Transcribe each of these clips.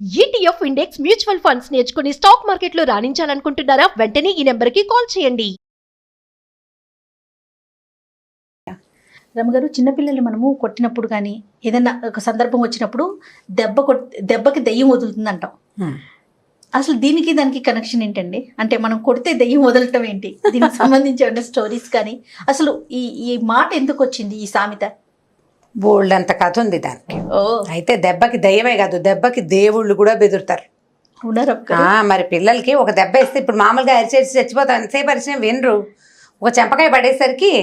ETF index mutual funds నేర్చుకుని stock మార్కెట్లో రాణించాలనుకుంటున్నారా? వెంటనే ఈ నెంబర్కి కాల్ చేయండి. రమగారు, చిన్నపిల్లలు మనము కొట్టినప్పుడు కానీ ఏదైనా ఒక సందర్భం వచ్చినప్పుడు దెబ్బకి దెయ్యం వదులుతుంది అంటాం. అసలు దీనికి దానికి కనెక్షన్ ఏంటండి? అంటే మనం కొడితే దెయ్యం వదలటం ఏంటి? దీనికి సంబంధించి ఏమైనా స్టోరీస్ కానీ, అసలు ఈ మాట ఎందుకు వచ్చింది, ఈ సామెత? బోల్డ్ అంత కథ ఉంది దానికి. అయితే దెబ్బకి దయ్యమే కాదు, దెబ్బకి దేవుళ్ళు కూడా బెదురుతారు. మరి పిల్లలకి ఒక దెబ్బ ఇస్తే, ఇప్పుడు మామూలుగా అరిచేసి చచ్చిపోతాం, ఎంతసేపు అరిచినా వినరు. ఒక చెంపకాయ పడేసరికి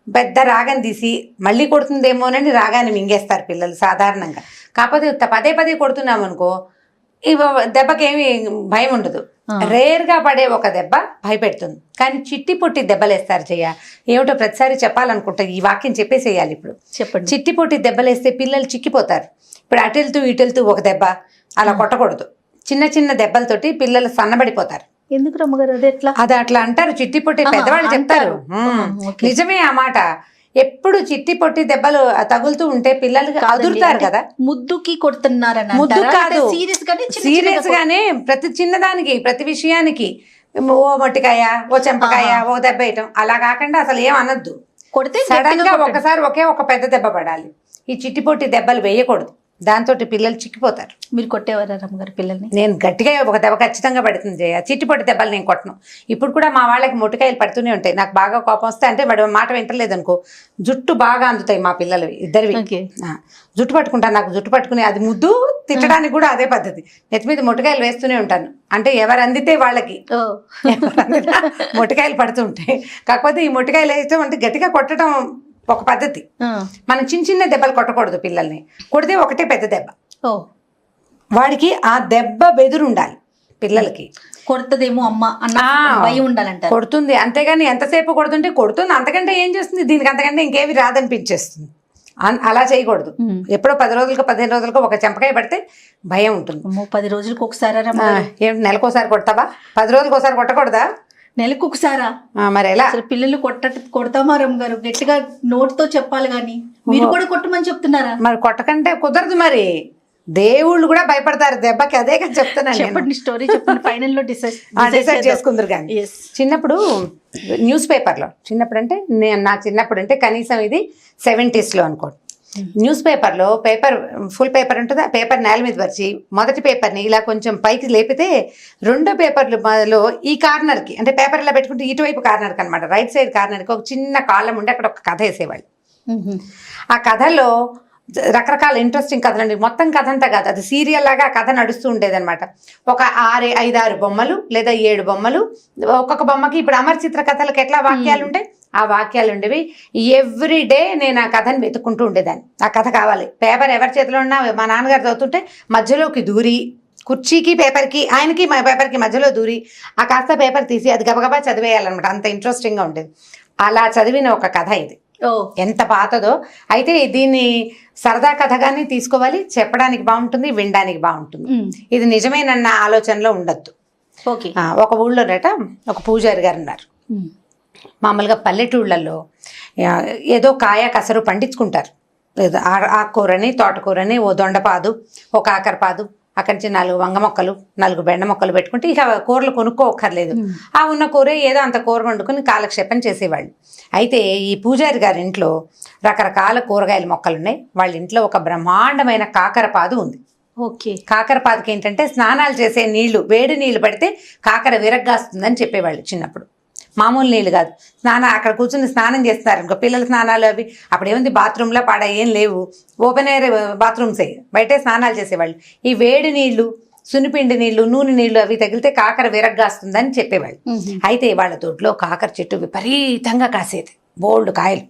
పెద్ద రాగాన్ని తీసి మళ్ళీ కొడుతుందేమోనని రాగాన్ని మింగేస్తారు పిల్లలు సాధారణంగా. కాకపోతే పదే పదే కొడుతున్నాం అనుకో, దెబ్బకేమి భయం ఉండదు. రేర్గా పడే ఒక దెబ్బ భయపెడుతుంది. కానీ చిట్టి పొట్టి దెబ్బలేస్తారు చెయ్య. ఏమిటో ప్రతిసారి చెప్పాలనుకుంటా, ఈ వాక్యం చెప్పేసేయాలి ఇప్పుడు. చెప్పండి. చిట్టి పొట్టి దెబ్బలేస్తే పిల్లలు చిక్కిపోతారు. ఇప్పుడు అటెళ్తూ ఇటెళ్తూ ఒక దెబ్బ అలా కొట్టకూడదు. చిన్న చిన్న దెబ్బలతోటి పిల్లలు సన్నబడిపోతారు. ఎందుకు రమ్మగారు అది అట్లా అంటారు, చిట్టి పొట్టి పెద్దవాళ్ళు చెప్తారు. నిజమే ఆ మాట. ఎప్పుడు చిట్టి పొట్టి దెబ్బలు తగులుతూ ఉంటే పిల్లలు అదురుతారు కదా. ముద్దుకి కొడుతున్నారు, ముద్దు కాదు, సీరియస్ గానే ప్రతి చిన్నదానికి ప్రతి విషయానికి ఓ మొట్టికాయ, ఓ చెంపకాయ, ఓ దెబ్బ వేయటం అలా కాకుండా అసలు ఏం అనొద్దు. కొడితే సడన్ గా ఒకసారి ఒక పెద్ద దెబ్బ పడాలి. ఈ చిట్టి పొట్టి దెబ్బలు వేయకూడదు, దాంతో పిల్లలు చిక్కిపోతారు. మీరు కొట్టేవారా రమ్మగారు పిల్లల్ని? నేను గట్టిగా ఒక దెబ్బ ఖచ్చితంగా పడుతుంది జయ. చిట్టిపొట్టి దెబ్బలు నేను కొట్టను. ఇప్పుడు కూడా మా వాళ్ళకి మొట్టికాయలు పడుతూనే ఉంటాయి. నాకు బాగా కోపం వస్తే, అంటే వాడు మాట వింటలేదు అనుకో, జుట్టు బాగా అందుతాయి మా పిల్లలవి ఇద్దరివి. జుట్టు పట్టుకుంటాను, నాకు జుట్టు పట్టుకుని అది ముద్దు తిట్టడానికి కూడా అదే పద్ధతి. నెత్తి మీద మొట్టికాయలు వేస్తూనే ఉంటాను. అంటే ఎవరు అందితే వాళ్ళకి మొట్టికాయలు పడుతూ ఉంటాయి. కాకపోతే ఈ మొట్టికాయలు వేయటం అంటే గట్టిగా కొట్టడం ఒక పద్ధతి. మనం చిన్న చిన్న దెబ్బలు కొట్టకూడదు పిల్లల్ని. కొడితే ఒకటే పెద్ద దెబ్బ. వాడికి ఆ దెబ్బ బెదురు ఉండాలి పిల్లలకి. కొడుతుందేమో అమ్మ అన్న భయం ఉండాలంట. కొడుతుంది, అంతేగాని ఎంతసేపు కొడుతుంటే కొడుతుంది, అంతకంటే ఏం చేస్తుంది, దీనికి అంతకంటే ఇంకేమి రాదనిపించేస్తుంది. అలా చేయకూడదు. ఎప్పుడో 10 రోజులకు 15 రోజులకు ఒక చెంపకాయ పడితే భయం ఉంటుంది. 10 రోజులకు ఒకసారి ఏమిటి, నెలకోసారి కొడతావా? 10 రోజులకు ఒకసారి కొట్టకూడదా? నెలకు ఒకసారా? మరి ఎలా? పిల్లలు కొడతామా రమ్మగారు? గట్టిగా నోటితో చెప్పాలి గాని మీరు కూడా కొట్టమని చెప్తున్నారా? మరి కొట్టకంటే కుదరదు. మరి దేవుళ్ళు కూడా భయపడతారు దెబ్బకి. అదే కానీ చెప్తున్నాను. చెప్పండి, స్టోరీ చెప్పండి. ఫైనల్ లో డిసైడ్ చేసుకుందరు. కానీ చిన్నప్పుడు న్యూస్ పేపర్లో, చిన్నప్పుడు అంటే నా చిన్నప్పుడు అంటే కనీసం ఇది 70s లో అనుకోండి, న్యూస్ పేపర్లో ఫుల్ పేపర్ ఉంటుంది. ఆ పేపర్ నేల మీద పరిచి మొదటి పేపర్ని ఇలా కొంచెం పైకి లేపితే రెండో పేపర్లో ఈ కార్నర్కి, అంటే పేపర్ ఇలా పెట్టుకుంటే ఇటువైపు కార్నర్కి అనమాట, రైట్ సైడ్ కార్నర్కి ఒక చిన్న కాలం ఉండి అక్కడ ఒక కథ వేసేవాళ్ళు. ఆ కథలో రకరకాల ఇంట్రెస్టింగ్ కథలు అండి. మొత్తం కథ అంతా కాదు, అది సీరియల్ లాగా ఆ కథ నడుస్తూ ఉండేదన్నమాట. ఒక 5-6 బొమ్మలు లేదా 7 బొమ్మలు, ఒక్కొక్క బొమ్మకి ఇప్పుడు అమర చిత్ర కథలకు ఎట్లా వాక్యాలు ఉంటాయి, ఆ వాక్యాలు ఉండేవి. ఎవ్రీడే నేను ఆ కథను వెతుక్కుంటూ ఉండేదాన్ని. ఆ కథ కావాలి. పేపర్ ఎవరి చేతిలో ఉన్నా మా నాన్నగారు చదువుతుంటే మధ్యలోకి దూరి, కుర్చీకి పేపర్కి, ఆయనకి మా పేపర్కి మధ్యలో దూరి ఆ కాస్త పేపర్ తీసి అది గబగబా చదివేయాలన్నమాట. అంత ఇంట్రెస్టింగ్గా ఉండేది. అలా చదివిన ఒక కథ ఇది. ఎంత పాతదో. అయితే దీన్ని సరదా కథగానే తీసుకోవాలి, చెప్పడానికి బాగుంటుంది, వినడానికి బాగుంటుంది. ఇది నిజమేనన్న ఆలోచనలో ఉండద్దు. ఒక ఊళ్ళోనట ఒక పూజారి గారు ఉన్నారు. మామూలుగా పల్లెటూళ్ళల్లో ఏదో కాయ కసరు పండించుకుంటారు. ఆకుకూరని, తోటకూరని, ఓ దొండపాదు, ఓ కాకరపాదు, అక్కడి నుంచి 4 వంగ మొక్కలు, 4 బెండ మొక్కలు పెట్టుకుంటే ఇక కూరలు కొనుక్కోక్కర్లేదు. ఆ ఉన్న కూరే ఏదో అంత కూర వండుకుని కాలక్షేపం చేసేవాళ్ళు. అయితే ఈ పూజారి గారి ఇంట్లో రకరకాల కూరగాయల మొక్కలు ఉన్నాయి. వాళ్ళ ఇంట్లో ఒక బ్రహ్మాండమైన కాకరపాదు ఉంది. కాకరపాదుకి ఏంటంటే స్నానాలు చేసే నీళ్లు, వేడి నీళ్లు పడితే కాకర విరగ్గాస్తుందని చెప్పేవాళ్ళు చిన్నప్పుడు. మామూలు నీళ్ళు కాదు, అక్కడ కూర్చుని స్నానం చేస్తారు ఇంకా పిల్లల స్నానాలు అవి. అప్పుడు ఏముంది, బాత్రూంలో పాడ ఏం లేవు, ఓపెన్ ఎయిర్ బాత్రూమ్సే, బయటే స్నానాలు చేసేవాళ్ళు. ఈ వేడి నీళ్లు, సునిపిండి నీళ్లు, నూనె నీళ్లు అవి తగిలితే కాకర విరగ్గాస్తుందని చెప్పేవాళ్ళు. అయితే వాళ్ళ దొడ్లో కాకర చెట్టు విపరీతంగా కాసేది, బోల్డ్ కాయలు.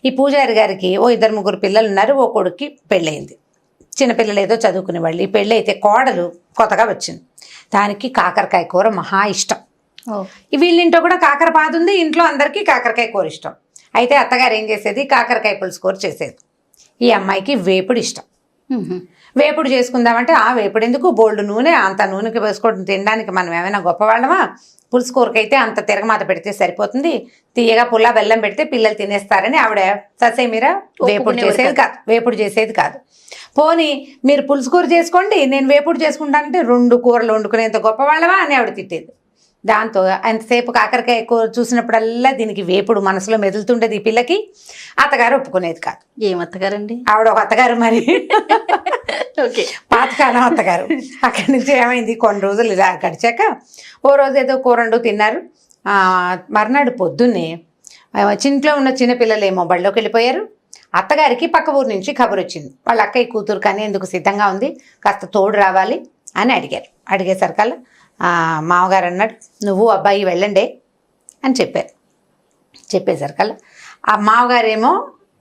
ఈ పూజారి గారికి ఓ 2-3 పిల్లలు ఉన్నారు. ఓ కొడుక్కి పెళ్ళయింది. చిన్నపిల్లలు ఏదో చదువుకునేవాళ్ళు. ఈ పెళ్ళి అయితే కోడలు కొత్తగా వచ్చింది. దానికి కాకరకాయ కూర మహా ఇష్టం. వీళ్ళింట్లో కూడా కాకరపాదు ఉంది, ఇంట్లో అందరికీ కాకరకాయ కూర ఇష్టం. అయితే అత్తగారు ఏం చేసేది, కాకరకాయ పులుసు కూర చేసేది. ఈ అమ్మాయికి వేపుడు ఇష్టం. వేపుడు చేసుకుందామంటే ఆ వేపుడు ఎందుకు, బోల్డ్ నూనె, అంత నూనెకి వేసుకోవడం తినడానికి మనం ఏమైనా గొప్పవాళ్ళమా, పులుసు కూరకైతే అంత తిరగమాత పెడితే సరిపోతుంది, తీయగా పుల్ల బెల్లం పెడితే పిల్లలు తినేస్తారని ఆవిడ ససేమిరా వేపుడు చేసేది కాదు. పోనీ మీరు పులుసు కూర చేసుకోండి, నేను వేపుడు చేసుకుంటానంటే 2 కూరలు వండుకునేంత గొప్పవాళ్ళమా అని ఆవిడ తిట్టేది. దాంతో ఎంతసేపు కాకరకాయ కూర చూసినప్పుడల్లా దీనికి వేపుడు మనసులో మెదులుతుండేది ఈ పిల్లకి. అత్తగారు ఒప్పుకునేది కాదు. ఏం అత్తగారండి? ఆవిడ ఒక అత్తగారు మరి, ఓకే, పాతకాలం అత్తగారు. అక్కడి నుంచి ఏమైంది, కొన్ని రోజులు ఇలా గడిచాక ఓ రోజు ఏదో కూరండు తిన్నారు. మర్నాడు పొద్దున్నే ఇంట్లో ఉన్న చిన్నపిల్లలేమో బళ్ళోకి వెళ్ళిపోయారు. అత్తగారికి పక్క ఊరు నుంచి కబురు వచ్చింది, వాళ్ళ అక్కయ్య కూతురు కానీ ఎందుకు సిద్ధంగా ఉంది, కాస్త తోడు రావాలి అని అడిగారు. అడిగేసరికల్లా మామగారు అన్నాడు, నువ్వు అబ్బాయి వెళ్ళండి అని చెప్పారు. చెప్పేసరికల్లా ఆ మామగారేమో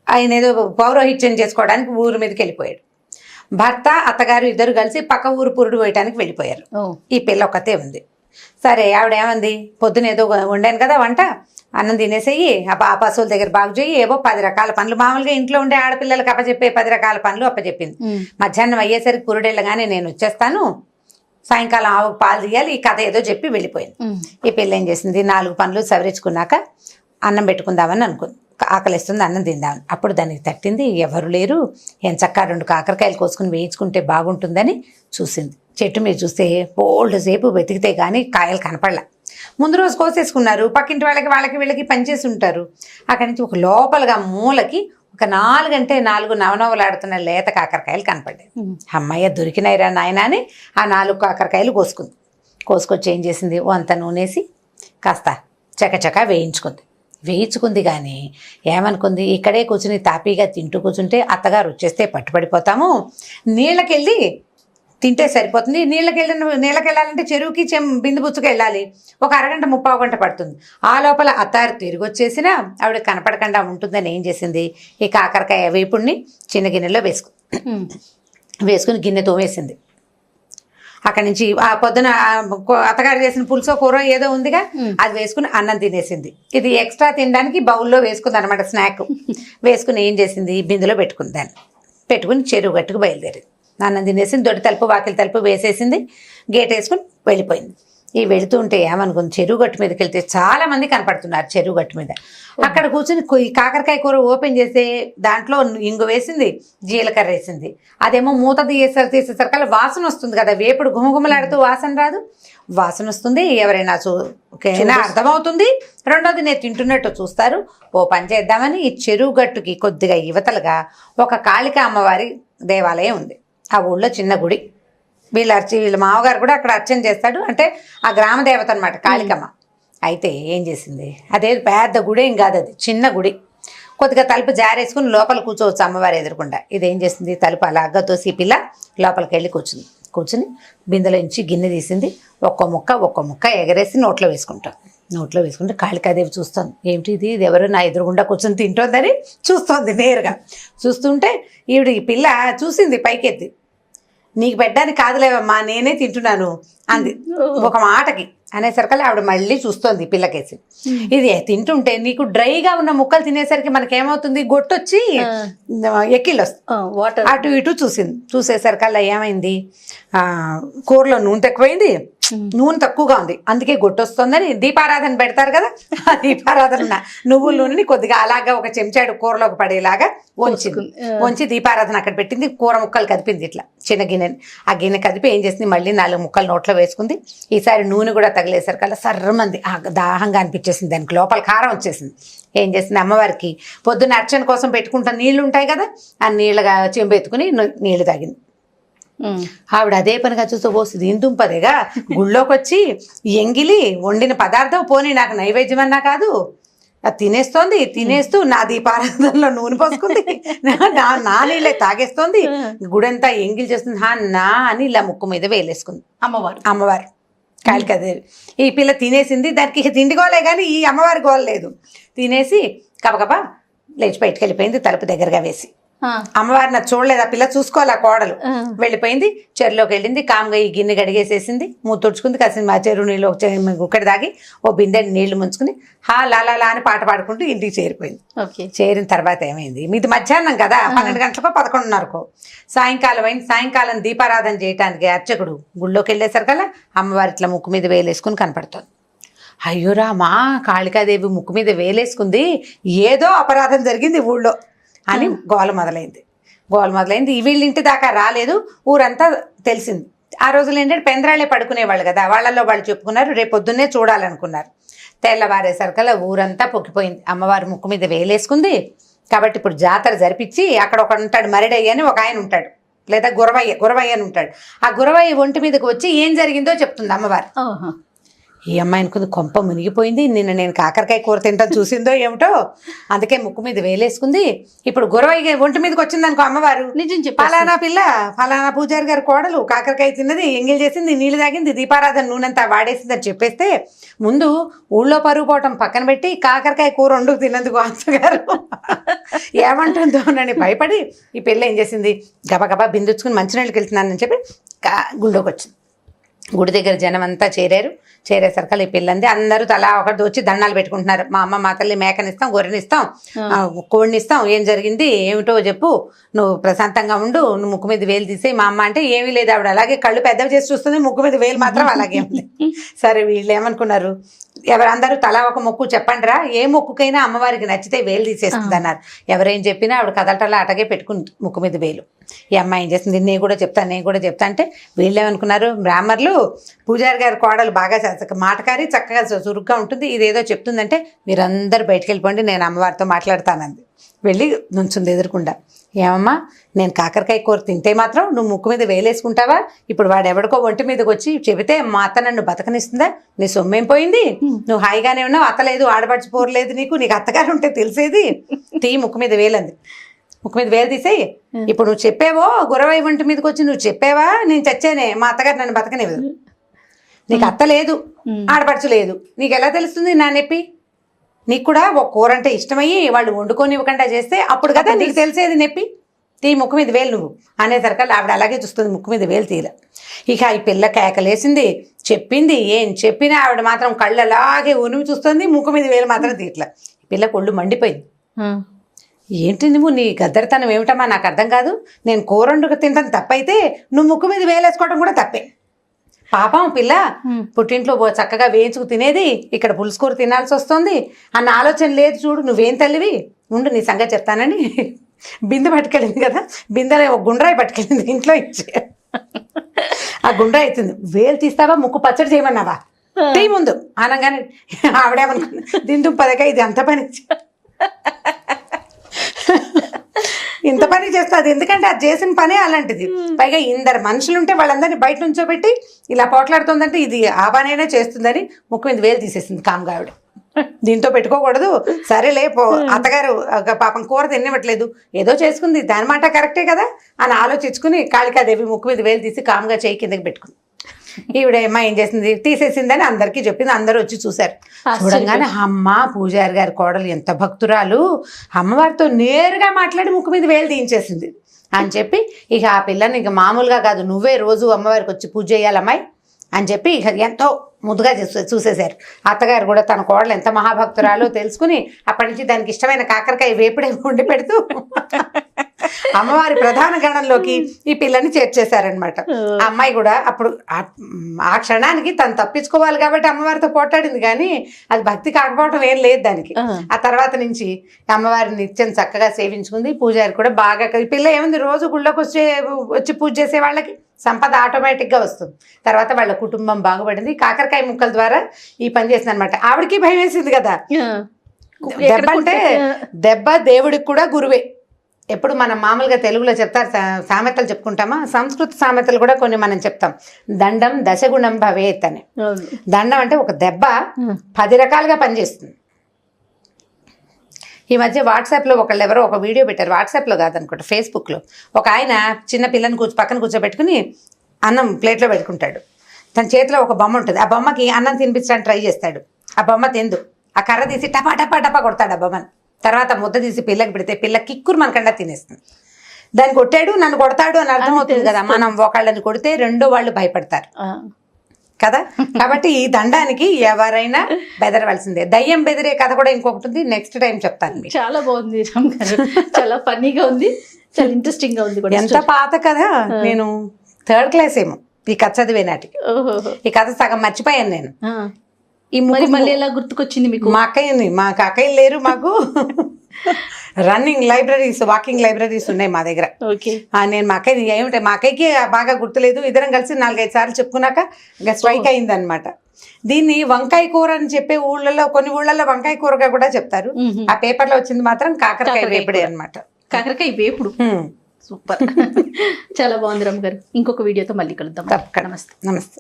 ఆయన ఏదో పౌరోహిత్యం చేసుకోవడానికి ఊరి మీదకి వెళ్ళిపోయాడు. భర్త అత్తగారు ఇద్దరు కలిసి పక్క ఊరు పురుడు పోయటానికి వెళ్ళిపోయారు. ఈ పిల్ల ఒక్కతే ఉంది. సరే ఆవిడ ఏమంది, పొద్దున ఏదో వండాను కదా వంట, అన్నం తినేసేయి, ఆ పశువుల దగ్గర బాగు చేయి, ఏవో 10 రకాల పనులు, మామూలుగా ఇంట్లో ఉండే ఆడపిల్లలకు అప్పచెప్పే 10 రకాల పనులు అప్పచెప్పింది. మధ్యాహ్నం అయ్యేసరికి పురుడెళ్ళగానే నేను వచ్చేస్తాను, సాయంకాలం ఆవు పాలు తీయాలి, ఈ కథ ఏదో చెప్పి వెళ్ళిపోయింది. ఈ పిల్ల ఏం చేసింది, 4 పనులు సవరించుకున్నాక అన్నం పెట్టుకుందామని అనుకుంది. ఆకలిస్తుంది, అన్నం తిందామని. అప్పుడు దానికి తట్టింది, ఎవరు లేరు, ఎంచక్కా 2 కాకరకాయలు కోసుకుని వేయించుకుంటే బాగుంటుందని చూసింది. చెట్టు మీద చూస్తే బోల్డ్ సేపు వెతికితే కానీ కాయలు కనపడలా. ముందు రోజు కోసేసుకున్నారు, పక్కింటి వాళ్ళకి వీళ్ళకి పనిచేసి ఉంటారు. అక్కడి నుంచి ఒక లోపలగా మూలకి ఒక 4 అంటే 4 నవనవలాడుతున్న లేత కాకరకాయలు కనపడ్డాయి. అమ్మయ్య దొరికినాయిరా నాయన అని ఆ 4 కాకరకాయలు కోసుకొచ్చి ఏం చేసింది, అంత నూనెసి కాస్త చకచకా వేయించుకుంది. కానీ ఏమనుకుంది, ఇక్కడే కూర్చుని తాపీగా తింటూ కూర్చుంటే అత్తగారు వచ్చేస్తే పట్టుపడిపోతాము, నీళ్ళకెళ్ళి తింటే సరిపోతుంది. నీళ్ళకెళ్ళాలంటే చెరువుకి బిందు బుచ్చుకు వెళ్ళాలి, ఒక అరగంట 30 గంట పడుతుంది. ఆ లోపల అత్తారు తిరిగి వచ్చేసినా ఆవిడ కనపడకుండా ఉంటుందని ఏం చేసింది, ఈ కాకరకాయ వేపుడిని చిన్న గిన్నెలో వేసుకుని గిన్నె తోమేసింది. అక్కడి నుంచి ఆ పొద్దున అత్తగారు చేసిన పులుసో కూర ఏదో ఉందిగా, అది వేసుకుని అన్నం తినేసింది. ఇది ఎక్స్ట్రా తినడానికి బౌల్లో వేసుకుంది అనమాట, స్నాక్ వేసుకుని ఏం చేసింది, బిందులో పెట్టుకుని చెరువు గట్టుకు బయలుదేరింది. అన్నం తినేసింది, దొడ్డి తలుపు వాకిలి తలుపు వేసేసింది, గేట్ వేసుకుని వెళ్ళిపోయింది. ఈ వెళుతూ ఉంటే ఏమనుకుంది, చెరువు గట్టు మీదకి వెళ్తే చాలా మంది కనపడుతున్నారు. చెరువు గట్టు మీద అక్కడ కూర్చుని కాకరకాయ కూర ఓపెన్ చేస్తే దాంట్లో ఇంగు వేసింది, జీలకర్ర వేసింది. అదేమో మూత తీసేసరికల్లా వాసన వస్తుంది కదా, వేపుడు గుమగుమలాడుతూ వాసన రాదు, వాసన వస్తుంది. ఎవరైనా అర్థమవుతుంది. రెండోది నేను తింటున్నట్టు చూస్తారు. ఓ పని చేద్దామని ఈ చెరువు గట్టుకి కొద్దిగా యువతలుగా ఒక కాళికా అమ్మవారి దేవాలయం ఉంది. ఆ ఊళ్ళో చిన్న గుడి. వీళ్ళ మామగారు కూడా అక్కడ అర్చన చేస్తాడు, అంటే ఆ గ్రామ దేవత అనమాట కాళికమ్మ. అయితే ఏం చేసింది, అదే పెద్ద గుడి ఏం కాదు, అది చిన్న గుడి. కొద్దిగా తలుపు జారేసుకుని లోపల కూర్చోవచ్చు అమ్మవారు ఎదురకుండా. ఇదేం చేసింది, తలుపు అలాగా తోసి పిల్ల లోపలికి వెళ్ళి కూర్చుని బిందెలో నుంచి గిన్నె తీసింది, ఒక్క ముక్క ఎగరేసి నోట్లో వేసుకుంటే కాళికాదేవి చూస్తుంది. ఏమిటి ఇది ఎవరు నా ఎదురుగుండా కూర్చొని తింటోందని చూస్తోంది నేరుగా. చూస్తుంటే ఈవిడ ఈ పిల్ల చూసింది పైకెత్తి, నీకు పెట్టడానికి కాదులేవమ్మా నేనే తింటున్నాను అంది ఒక మాటకి. అనేసరికల్లా ఆవిడ మళ్ళీ చూస్తోంది పిల్లకేసి. ఇది తింటుంటే నీకు డ్రైగా ఉన్న ముక్కలు తినేసరికి మనకేమవుతుంది, గొట్టొచ్చి ఎక్కిళ్ళు వస్తాయి. అటు ఇటు చూసేసరికల్లా ఏమైంది, కూరలో నూనె తక్కువైంది, నూనె తక్కువగా ఉంది, అందుకే గొట్టొస్తుందని దీపారాధన పెడతారు కదా, ఆ దీపారాధన నువ్వుల నూనెని కొద్దిగా అలాగా ఒక చెంచాడు కూరలోకి పడేలాగా వంచి దీపారాధన అక్కడ పెట్టింది. కూర ముక్కలు కదిపింది ఇట్లా చిన్న గిన్నెని. ఆ గిన్నె కదిపి ఏం చేసింది, మళ్ళీ 4 ముక్కలు నోట్లో వేసుకుంది. ఈసారి నూనె కూడా తగిలేసరికల్లా సర్రమంది దాహంగా అనిపించేసింది, దానికి లోపల కారం వచ్చేసింది. ఏం చేసింది, అమ్మవారికి పొద్దున్న అర్చన కోసం పెట్టుకుంటా నీళ్లు ఉంటాయి కదా, ఆ నీళ్ళగా చెంబెత్తుకుని నీళ్లు తాగింది. ఆవిడ అదే పనిగా చూస్తూ పోస్తుంది, ఇందుంపదేగా గుళ్ళోకి వచ్చి ఎంగిలి వండిన పదార్థం పోనీ నాకు నైవేద్యం అన్నా కాదు, తినేస్తూ నా దీపారాధనలో నూనె పోసుకుంది, నా నీళ్ళే తాగేస్తోంది, గుడంతా ఎంగిలి చేస్తుంది నా అని ఇలా ముక్కు మీద వేలేసుకుంది అమ్మవారు కాళికాదేవి. ఈ పిల్ల తినేసింది, దానికి తిండి గోలే కానీ ఈ అమ్మవారి గోల లేదు. తినేసి కబకబా లేచి బయటకు వెళ్ళిపోయింది తలుపు దగ్గరగా వేసి. అమ్మవారిని అది చూడలేదు, ఆ పిల్ల చూసుకోవాలి, ఆ కోడలు వెళ్ళిపోయింది, చెరువులోకి వెళ్ళింది, కామ్గా ఈ గిన్నె గడిగేసేసింది, మూత తుడుచుకుంది, కాసిన మా చెరువు నీళ్ళు ఒకటి దాగి ఓ బిందె నీళ్లు ముంచుకుని హా లాలా అని పాట పాడుకుంటూ ఇంటికి చేరిపోయింది. చేరిన తర్వాత ఏమైంది, మీది మధ్యాహ్నం కదా, 12 గంటలకో 11:30కో సాయంకాలం అయింది. సాయంకాలం దీపారాధన చేయడానికి అర్చకుడు గుళ్ళోకి వెళ్ళేసరికల్లా అమ్మవారి ఇట్లా ముక్కు మీద వేలేసుకుని కనపడుతుంది. అయ్యో రామా, కాళికాదేవి ముక్కు మీద వేలేసుకుంది, ఏదో అపరాధం జరిగింది ఊళ్ళో అని గోల మొదలైంది. వీళ్ళింటి దాకా రాలేదు, ఊరంతా తెలిసింది. ఆ రోజులు ఏంటంటే పెందరాళ్ళే పడుకునేవాళ్ళు కదా, వాళ్ళల్లో వాళ్ళు చెప్పుకున్నారు, రేపు పొద్దున్నే చూడాలనుకున్నారు. తెల్లవారేసరికల్లా ఊరంతా పొక్కిపోయింది. అమ్మవారి ముక్కు మీద వేలేసుకుంది కాబట్టి ఇప్పుడు జాతర జరిపించి అక్కడ ఒక ఉంటాడు, మరిడయ్య అని ఒక ఆయన ఉంటాడు, లేదా గురవయ్య అని ఉంటాడు. ఆ గురవయ్య ఒంటి మీదకి వచ్చి ఏం జరిగిందో చెప్తుంది అమ్మవారు. ఈ అమ్మాయి అనుకుంది కొంప మునిగిపోయింది, నిన్న నేను కాకరకాయ కూర తింటాను చూసిందో ఏమిటో, అందుకే ముక్కు మీద వేలేసుకుంది. ఇప్పుడు గురవయ్య ఒంటి మీదకి వచ్చింది అనుకో అమ్మవారు, నిజం చెప్పి ఫలానా పిల్ల ఫలానా పూజారి గారి కోడలు కాకరకాయ తిన్నది, ఎంగిల్ చేసింది, నీళ్ళు తాగింది, దీపారాధన నూనెంతా వాడేసింది అని చెప్పేస్తే ముందు ఊళ్ళో పరుగు పోవటం పక్కన పెట్టి కాకరకాయ కూర వండుకు తిన్నందుకు అత్తగారు ఏమంటుందో అని భయపడి ఈ పిల్ల ఏం చేసింది, గబగబా బిందుచ్చుకుని మంచినీళ్ళకి వెళ్తున్నానని చెప్పి గుళ్ళోకి వచ్చింది. గుడి దగ్గర జనం అంతా చేరేసరికి ఈ పిల్లంది అందరూ తలా ఒకటి వచ్చి దండాలు పెట్టుకుంటున్నారు. మా అమ్మ మా తల్లి మేకనిస్తాం, గొర్రెనిస్తాం, కోడినిస్తాం, ఏం జరిగింది ఏమిటో చెప్పు, నువ్వు ప్రశాంతంగా ఉండు, నువ్వు ముక్కు మీద వేలు తీసేయి. మా అమ్మ అంటే ఏమీ లేదు, ఆవిడ అలాగే కళ్ళు పెద్దవి చేసి చూస్తుంది, ముక్కు మీద వేలు మాత్రం అలాగే ఉంది. సరే వీళ్ళు ఏమనుకున్నారు, ఎవరందరూ తలా ఒక మొక్కు చెప్పండిరా, ఏ మొక్కుకైనా అమ్మవారికి నచ్చితే వేలు తీసేస్తుంది అన్నారు. ఎవరేం చెప్పినా ఆవిడ కదలటలా అటగే పెట్టుకుంది ముక్కు మీద వేలు. ఈ అమ్మాయి ఏం చేస్తుంది, నేను కూడా చెప్తా అంటే వీళ్ళు ఏమనుకున్నారు, బ్రాహ్మణులు పూజారి గారి కోడలు బాగా మాటకారి చక్కగా చురుగ్గా ఉంటుంది, ఇదేదో చెప్తుందంటే మీరందరూ బయటకు వెళ్ళిపోండి, నేను అమ్మవారితో మాట్లాడతానంది. వెళ్ళి నుంచుంది ఎదురుకుండా. ఏమమ్మా, నేను కాకరకాయ కూర తింటే మాత్రం నువ్వు ముక్కు మీద వేలేసుకుంటావా? ఇప్పుడు వాడు ఎవడికో ఒంటి మీదకి వచ్చి చెబితే మా అత్త నన్ను బతకనిస్తుందా? నీ సొమ్మేం పోయింది, నువ్వు హాయిగానే ఉన్నావు, అత్తలేదు ఆడపడిచిపోరలేదు, నీకు అత్తగారు ఉంటే తెలిసేది, తీ ముక్కు మీద వేలంది. ముక్కు మీద వేలు తీసేయి. ఇప్పుడు నువ్వు చెప్పావో గురవై ఒంటి మీదకి వచ్చి నువ్వు చెప్పావా, నేను చచ్చానే, మా అత్తగారు నన్ను బతకనివ్వదు, నీకు అత్త లేదు ఆడపడుచు లేదు, నీకు ఎలా తెలుస్తుంది నా నొప్పి? నీకు కూడా ఒక కూర అంటే ఇష్టమయ్యి వాళ్ళు వండుకొని ఇవ్వకుండా చేస్తే అప్పుడు కదా నీకు తెలిసేది నొప్పి, తీ ముక్కు మీద వేలు నువ్వు అనేసరికల్లా ఆవిడ అలాగే చూస్తుంది, ముక్కు మీద వేలు తీల. ఇక ఈ పిల్ల కేకలేసింది, చెప్పింది, ఏం చెప్పినా ఆవిడ మాత్రం కళ్ళు అలాగే ఉనిమి చూస్తుంది, ముక్కు మీద వేలు మాత్రం తీట్ల. పిల్ల కొళ్ళు మండిపోయింది. ఏంటి నువ్వు, నీ గద్దరితనం ఏమిటమ్మా, నాకు అర్థం కాదు, నేను కూర వండుకు తింటాను తప్పైతే నువ్వు ముక్కు మీద వేలేసుకోవడం కూడా తప్పే. పాపం పిల్ల పుట్టింట్లో చక్కగా వేయించుకు తినేది, ఇక్కడ పులుసు కూర తినాల్సి వస్తుంది అన్న ఆలోచన లేదు చూడు, నువ్వేం తల్లివి, ఉండు నీ సంగతి చెప్తానని బిందె పట్టుకెళ్ళింది కదా, బిందెలో ఒక గుండ్రాయి పట్టుకెళ్ళింది ఇంట్లో ఇచ్చి. ఆ గుండ్రాయి అవుతుంది, వేలు తీస్తావా, ముక్కు పచ్చడి చేయమన్నావా, టీ ముందు అనగానే ఆవిడేమనుకుంది, దిందు పదగా ఇది అంత పని ఇంత పని చేస్తుంది, ఎందుకంటే అది చేసిన పనే అలాంటిది. పైగా 2 మనుషులుంటే వాళ్ళందరినీ బయట నుంచోబెట్టి ఇలా పోట్లాడుతుందంటే ఇది ఆ పనైనా చేస్తుందని ముక్కు మీద వేలు తీసేసింది కామ్గా ఆవిడ. దీంతో పెట్టుకోకూడదు, సరేలే అత్తగారు పాపం కూర తినివ్వట్లేదు, ఏదో చేసుకుంది, దాని మాట కరెక్టే కదా అని ఆలోచించుకుని కాళికాదేవి ముక్కు మీద వేలు తీసి కామ్గా చేయి కిందకి పెట్టుకుంది. ఈవిడ అమ్మాయి ఏం చేసింది, తీసేసిందని అందరికీ చెప్పింది. అందరూ వచ్చి చూశారు. చూడంగానే అమ్మ పూజారి గారి కోడలు ఎంత భక్తురాలు, అమ్మవారితో నేరుగా మాట్లాడి ముక్కు మీద వేలు తీయించేసింది అని చెప్పి ఇక ఆ పిల్లని ఇక మామూలుగా కాదు, నువ్వే రోజు అమ్మవారికి వచ్చి పూజ చేయాలమ్మాయి అని చెప్పి ఇక ఎంతో ముద్దుగా చూసేశారు. అత్తగారు కూడా తన కోడలు ఎంత మహాభక్తురాలో తెలుసుకుని అప్పటి నుంచి దానికి ఇష్టమైన కాకరకాయ వేపుడే వండి పెడుతూ అమ్మవారి ప్రధాన గణంలోకి ఈ పిల్లని చేర్చేశారనమాట. ఆ అమ్మాయి కూడా అప్పుడు ఆ క్షణానికి తను తప్పించుకోవాలి కాబట్టి అమ్మవారితో పోట్లాడింది, కానీ అది భక్తి కాకపోవడం ఏం లేదు దానికి. ఆ తర్వాత నుంచి అమ్మవారిని నిత్యం చక్కగా సేవించుకుంది. పూజారి కూడా బాగా, ఈ పిల్ల ఏముంది రోజు గుళ్ళోకి వచ్చి పూజ చేసే వాళ్ళకి సంపద ఆటోమేటిక్గా వస్తుంది. తర్వాత వాళ్ళ కుటుంబం బాగుపడింది. కాకరకాయ ముక్కల ద్వారా ఈ పని చేసింది అనమాట. ఆవిడకి భయం వేసింది కదా, దెబ్బ అంటే దెబ్బ దేవుడికి కూడా గురువే. ఎప్పుడు మనం మామూలుగా తెలుగులో చెప్తారు, సామెతలు చెప్పుకుంటామా, సంస్కృత సామెతలు కూడా కొన్ని మనం చెప్తాం. దండం దశగుణం భవేత్ అని. దండం అంటే ఒక దెబ్బ 10 రకాలుగా పనిచేస్తుంది. ఈ మధ్య వాట్సాప్లో ఎవరో ఒక వీడియో పెట్టారు, వాట్సాప్లో కాదనుకుంటా ఫేస్బుక్లో. ఒక ఆయన చిన్న పిల్లని పక్కన కూర్చోబెట్టుకుని అన్నం ప్లేట్లో పెట్టుకుంటాడు. తన చేతిలో ఒక బొమ్మ ఉంటుంది, ఆ బొమ్మకి అన్నం తినిపించడానికి ట్రై చేస్తాడు. ఆ బొమ్మ తిందు, ఆ కర్ర తీసి టపా టపా టపా కొడతాడు ఆ బొమ్మని. తర్వాత ముద్ద తీసి పిల్లకి పెడితే పిల్ల కిక్కురు మనకండా తినేస్తుంది. దాన్ని కొట్టాడు నన్ను కొడతాడు అని అర్థం అవుతుంది కదా. మనం ఒకళ్ళని కొడితే రెండో వాళ్ళు భయపడతారు కదా. కాబట్టి ఈ దండానికి ఎవరైనా బెదరవలసిందే. దయ్యం బెదిరే కథ కూడా ఇంకొకటి ఉంది, నెక్స్ట్ టైం చెప్తాను మీకు. చాలా బాగుంది రామ్ గారు, చాలా ఫన్నీగా ఉంది, చాలా ఇంట్రెస్టింగ్ గా ఉంది కూడా. ఎంత పాత కథ, నేను 3rd క్లాస్ ఏమో ఈ కథ చదివే నాటికి. ఈ కథ సగం మర్చిపోయాను నేను. ఈ మళ్ళీ ఎలా గుర్తుకొచ్చింది మీకు? మా అక్కయ్యలు లేరు మాకు. రన్నింగ్ లైబ్రరీస్, వాకింగ్ లైబ్రరీస్ ఉన్నాయి మా దగ్గర. నేను మా అక్కయ్య ఏమిటంటే మా అక్కయ్యకి బాగా గుర్తులేదు, ఇద్దరం కలిసి 4-5 సార్లు చెప్పుకున్నాక ఇంకా స్ట్రైక్ అయింది అనమాట. దీన్ని వంకాయ కూర అని చెప్పే ఊళ్ళలో, కొన్ని ఊళ్ళలో వంకాయ కూరగా కూడా చెప్తారు. ఆ పేపర్ లో వచ్చింది మాత్రం కాకరకాయ వేపుడే అనమాట. కాకరకాయ వేపుడు. సూపర్. చాలా బాగుంది రామ్ గారు. ఇంకొక వీడియోతో మళ్ళీ కలుద్దాం. నమస్తే.